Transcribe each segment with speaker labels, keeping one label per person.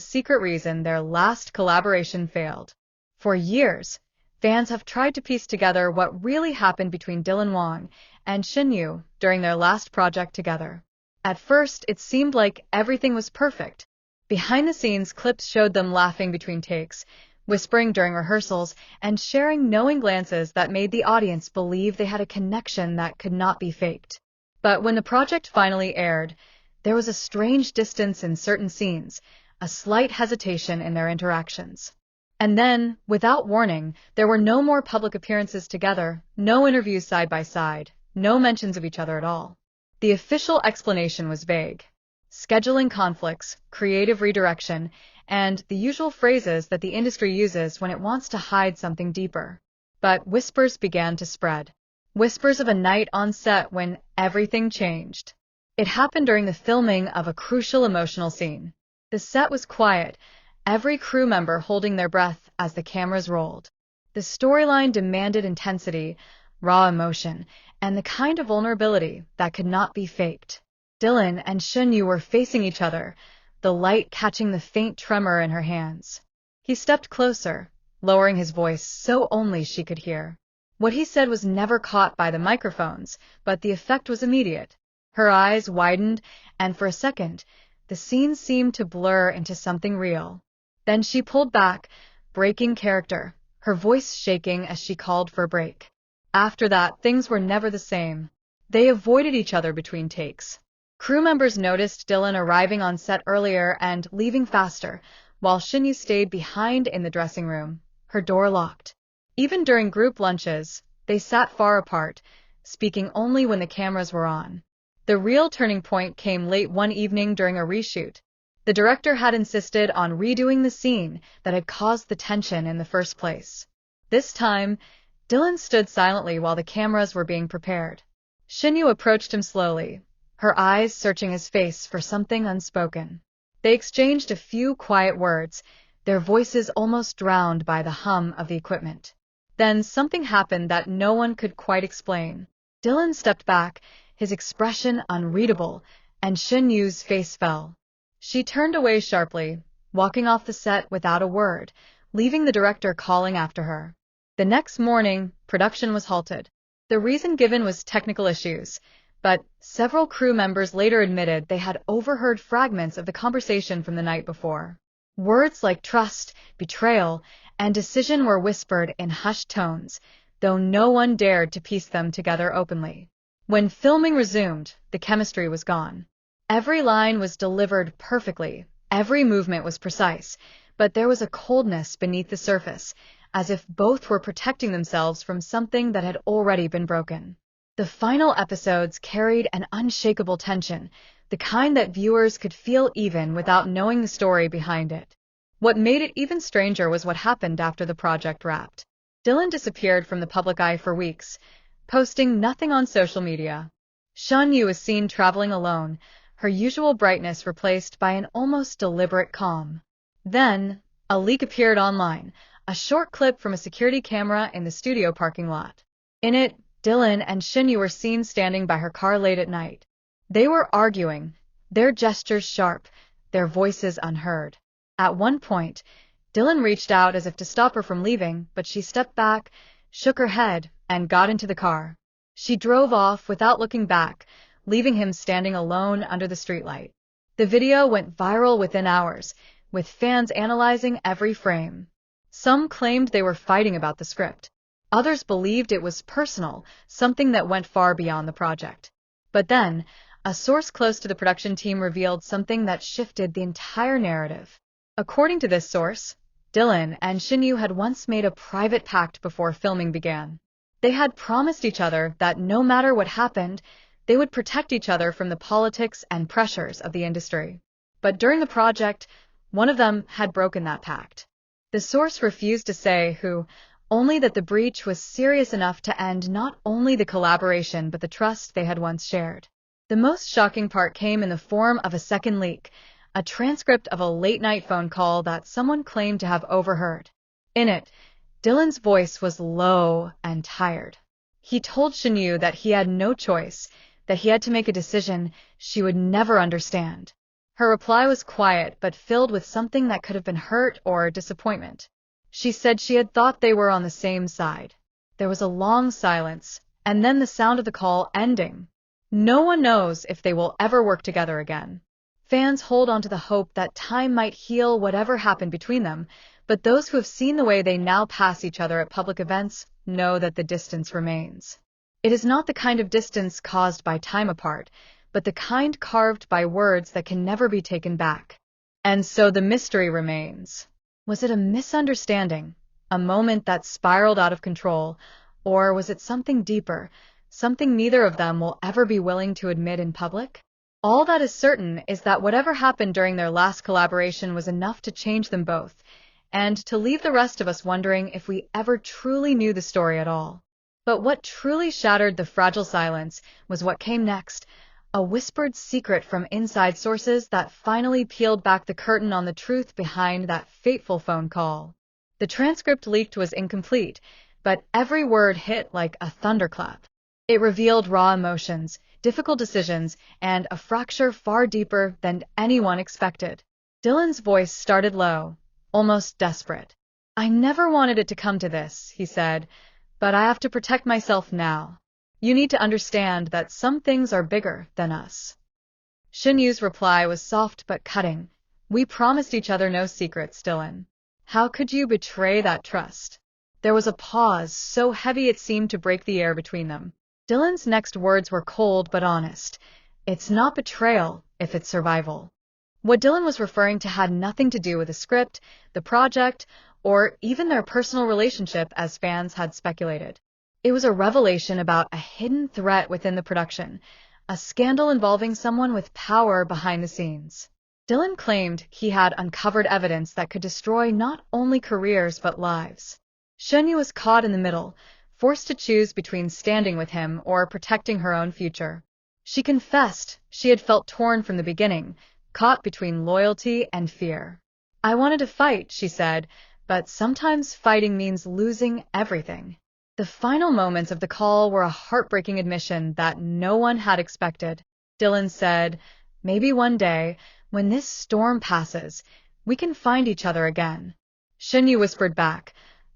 Speaker 1: secret reason their last collaboration failed. For years, fans have tried to piece together what really happened between Dylan Wang and Shen Yue during their last project together. At first, it seemed like everything was perfect. Behind-the-scenes clips showed them laughing between takes, whispering during rehearsals, and sharing knowing glances that made the audience believe they had a connection that could not be faked. But when the project finally aired, there was a strange distance in certain scenes, a slight hesitation in their interactions. And then, without warning, there were no more public appearances together, no interviews side by side, no mentions of each other at all. The official explanation was vague. Scheduling conflicts, creative redirection, and the usual phrases that the industry uses when it wants to hide something deeper. But whispers began to spread. Whispers of a night on set when everything changed. It happened during the filming of a crucial emotional scene. The set was quiet, every crew member holding their breath as the cameras rolled. The storyline demanded intensity, raw emotion, and the kind of vulnerability that could not be faked. Dylan and Shen Yue were facing each other, the light catching the faint tremor in her hands. He stepped closer, lowering his voice so only she could hear. What he said was never caught by the microphones, but the effect was immediate. Her eyes widened, and for a second, the scene seemed to blur into something real. Then she pulled back, breaking character, her voice shaking as she called for a break. After that, things were never the same. They avoided each other between takes. Crew members noticed Dylan arriving on set earlier and leaving faster, while Shen Yue stayed behind in the dressing room, her door locked. Even during group lunches, they sat far apart, speaking only when the cameras were on. The real turning point came late one evening during a reshoot. The director had insisted on redoing the scene that had caused the tension in the first place. This time, Dylan stood silently while the cameras were being prepared. Shen Yue approached him slowly, her eyes searching his face for something unspoken. They exchanged a few quiet words, their voices almost drowned by the hum of the equipment. Then something happened that no one could quite explain. Dylan stepped back, his expression unreadable, and Shen Yue's face fell. She turned away sharply, walking off the set without a word, leaving the director calling after her. The next morning, production was halted. The reason given was technical issues, but several crew members later admitted they had overheard fragments of the conversation from the night before. Words like trust, betrayal, and decision were whispered in hushed tones, though no one dared to piece them together openly. When filming resumed, the chemistry was gone. Every line was delivered perfectly, every movement was precise, but there was a coldness beneath the surface, as if both were protecting themselves from something that had already been broken. The final episodes carried an unshakable tension, the kind that viewers could feel even without knowing the story behind it. What made it even stranger was what happened after the project wrapped. Dylan disappeared from the public eye for weeks, posting nothing on social media. Shen Yue was seen traveling alone, her usual brightness replaced by an almost deliberate calm. Then, a leak appeared online, a short clip from a security camera in the studio parking lot. In it, Dylan and Shen Yue were seen standing by her car late at night. They were arguing, their gestures sharp, their voices unheard. At one point, Dylan reached out as if to stop her from leaving, but she stepped back, shook her head, and got into the car. She drove off without looking back, leaving him standing alone under the streetlight. The video went viral within hours, with fans analyzing every frame. Some claimed they were fighting about the script. Others believed it was personal, something that went far beyond the project. But then, a source close to the production team revealed something that shifted the entire narrative. According to this source, Dylan and Shen Yue had once made a private pact before filming began. They had promised each other that no matter what happened, they would protect each other from the politics and pressures of the industry. But during the project, one of them had broken that pact. The source refused to say who, only that the breach was serious enough to end not only the collaboration but the trust they had once shared. The most shocking part came in the form of a second leak, a transcript of a late-night phone call that someone claimed to have overheard. In it, Dylan's voice was low and tired. He told Shen Yue that he had no choice, that he had to make a decision she would never understand. Her reply was quiet but filled with something that could have been hurt or disappointment. She said she had thought they were on the same side. There was a long silence, and then the sound of the call ending. No one knows if they will ever work together again. Fans hold on to the hope that time might heal whatever happened between them, but those who have seen the way they now pass each other at public events know that the distance remains. It is not the kind of distance caused by time apart, but the kind carved by words that can never be taken back. And so the mystery remains. Was it a misunderstanding, a moment that spiraled out of control, or was it something deeper, something neither of them will ever be willing to admit in public? All that is certain is that whatever happened during their last collaboration was enough to change them both, and to leave the rest of us wondering if we ever truly knew the story at all. But what truly shattered the fragile silence was what came next, a whispered secret from inside sources that finally peeled back the curtain on the truth behind that fateful phone call. The transcript leaked was incomplete, but every word hit like a thunderclap. It revealed raw emotions, difficult decisions, and a fracture far deeper than anyone expected. Dylan's voice started low, almost desperate. "I never wanted it to come to this," he said, "but I have to protect myself now. You need to understand that some things are bigger than us." Shen Yue's reply was soft but cutting. "We promised each other no secrets, Dylan. How could you betray that trust?" There was a pause, so heavy it seemed to break the air between them. Dylan's next words were cold but honest. "It's not betrayal, if it's survival." What Dylan was referring to had nothing to do with the script, the project, or even their personal relationship as fans had speculated. It was a revelation about a hidden threat within the production, a scandal involving someone with power behind the scenes. Dylan claimed he had uncovered evidence that could destroy not only careers but lives. Shen Yue was caught in the middle, forced to choose between standing with him or protecting her own future. She confessed she had felt torn from the beginning, caught between loyalty and fear. "I wanted to fight," she said, "but sometimes fighting means losing everything." The final moments of the call were a heartbreaking admission that no one had expected. Dylan said, "Maybe one day, when this storm passes, we can find each other again." Shen Yue whispered back,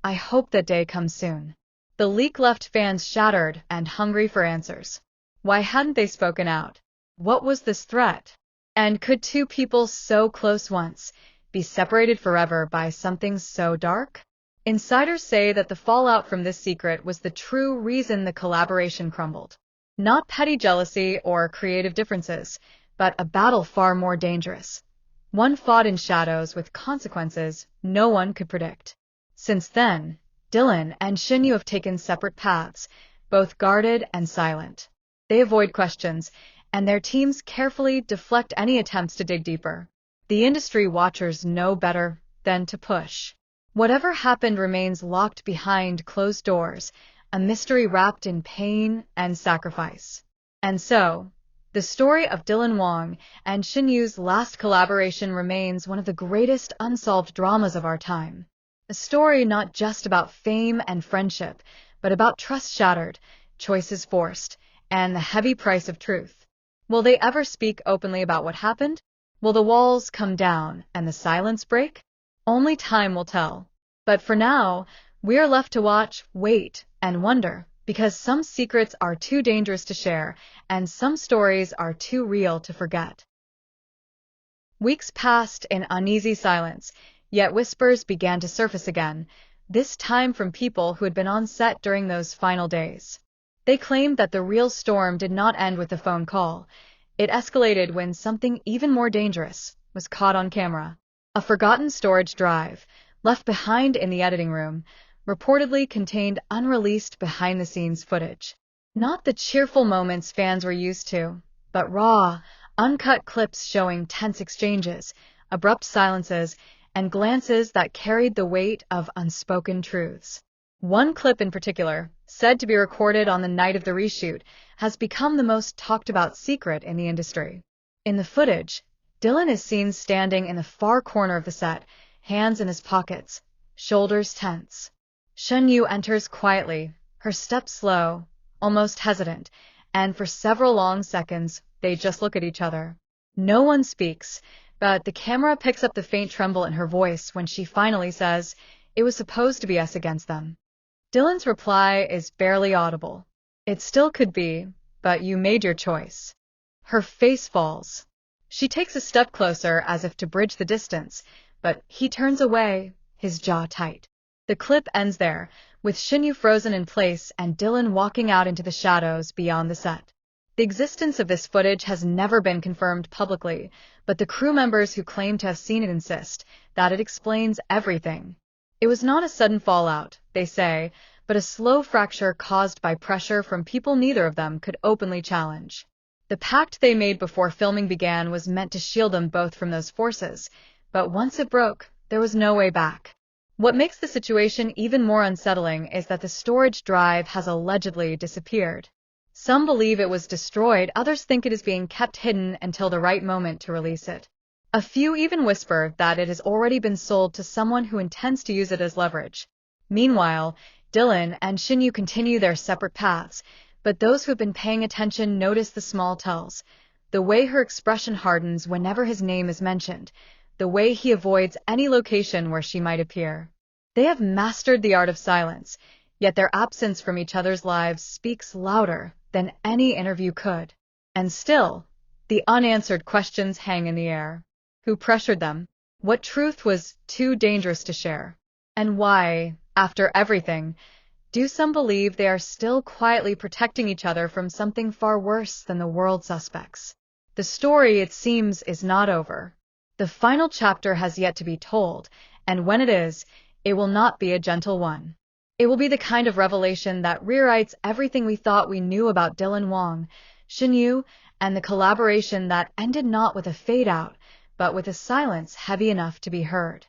Speaker 1: "I hope that day comes soon." The leak left fans shattered and hungry for answers. Why hadn't they spoken out? What was this threat? And could two people so close once be separated forever by something so dark? Insiders say that the fallout from this secret was the true reason the collaboration crumbled. Not petty jealousy or creative differences, but a battle far more dangerous. One fought in shadows with consequences no one could predict. Since then, Dylan and Shen Yue have taken separate paths, both guarded and silent. They avoid questions, and their teams carefully deflect any attempts to dig deeper. The industry watchers know better than to push. Whatever happened remains locked behind closed doors, a mystery wrapped in pain and sacrifice. And so, the story of Dylan Wang and Shen Yue's last collaboration remains one of the greatest unsolved dramas of our time. A story not just about fame and friendship, but about trust shattered, choices forced, and the heavy price of truth. Will they ever speak openly about what happened? Will the walls come down and the silence break? Only time will tell. But for now, we are left to watch, wait, and wonder, because some secrets are too dangerous to share, and some stories are too real to forget. Weeks passed in uneasy silence, yet whispers began to surface again, this time from people who had been on set during those final days. They claimed that the real storm did not end with the phone call. It escalated when something even more dangerous was caught on camera. A forgotten storage drive, left behind in the editing room, reportedly contained unreleased behind-the-scenes footage. Not the cheerful moments fans were used to, but raw, uncut clips showing tense exchanges, abrupt silences, and glances that carried the weight of unspoken truths. One clip in particular, said to be recorded on the night of the reshoot, has become the most talked-about secret in the industry. In the footage, Dylan is seen standing in the far corner of the set, hands in his pockets, shoulders tense. Shen Yue enters quietly, her steps slow, almost hesitant, and for several long seconds, they just look at each other. No one speaks, but the camera picks up the faint tremble in her voice when she finally says, "It was supposed to be us against them." Dylan's reply is barely audible. "It still could be, but you made your choice." Her face falls. She takes a step closer as if to bridge the distance, but he turns away, his jaw tight. The clip ends there, with Shen Yue frozen in place and Dylan walking out into the shadows beyond the set. The existence of this footage has never been confirmed publicly, but the crew members who claim to have seen it insist that it explains everything. It was not a sudden fallout, they say, but a slow fracture caused by pressure from people neither of them could openly challenge. The pact they made before filming began was meant to shield them both from those forces, but once it broke, there was no way back. What makes the situation even more unsettling is that the storage drive has allegedly disappeared. Some believe it was destroyed, others think it is being kept hidden until the right moment to release it. A few even whisper that it has already been sold to someone who intends to use it as leverage. Meanwhile, Dylan and Shen Yue continue their separate paths, but those who have been paying attention notice the small tells. The way her expression hardens whenever his name is mentioned, the way he avoids any location where she might appear. They have mastered the art of silence, yet their absence from each other's lives speaks louder than any interview could. And still, the unanswered questions hang in the air. Who pressured them? What truth was too dangerous to share? And why, after everything, do some believe they are still quietly protecting each other from something far worse than the world suspects? The story, it seems, is not over. The final chapter has yet to be told, and when it is, it will not be a gentle one. It will be the kind of revelation that rewrites everything we thought we knew about Dylan Wang, Shen Yue, and the collaboration that ended not with a fade-out, but with a silence heavy enough to be heard.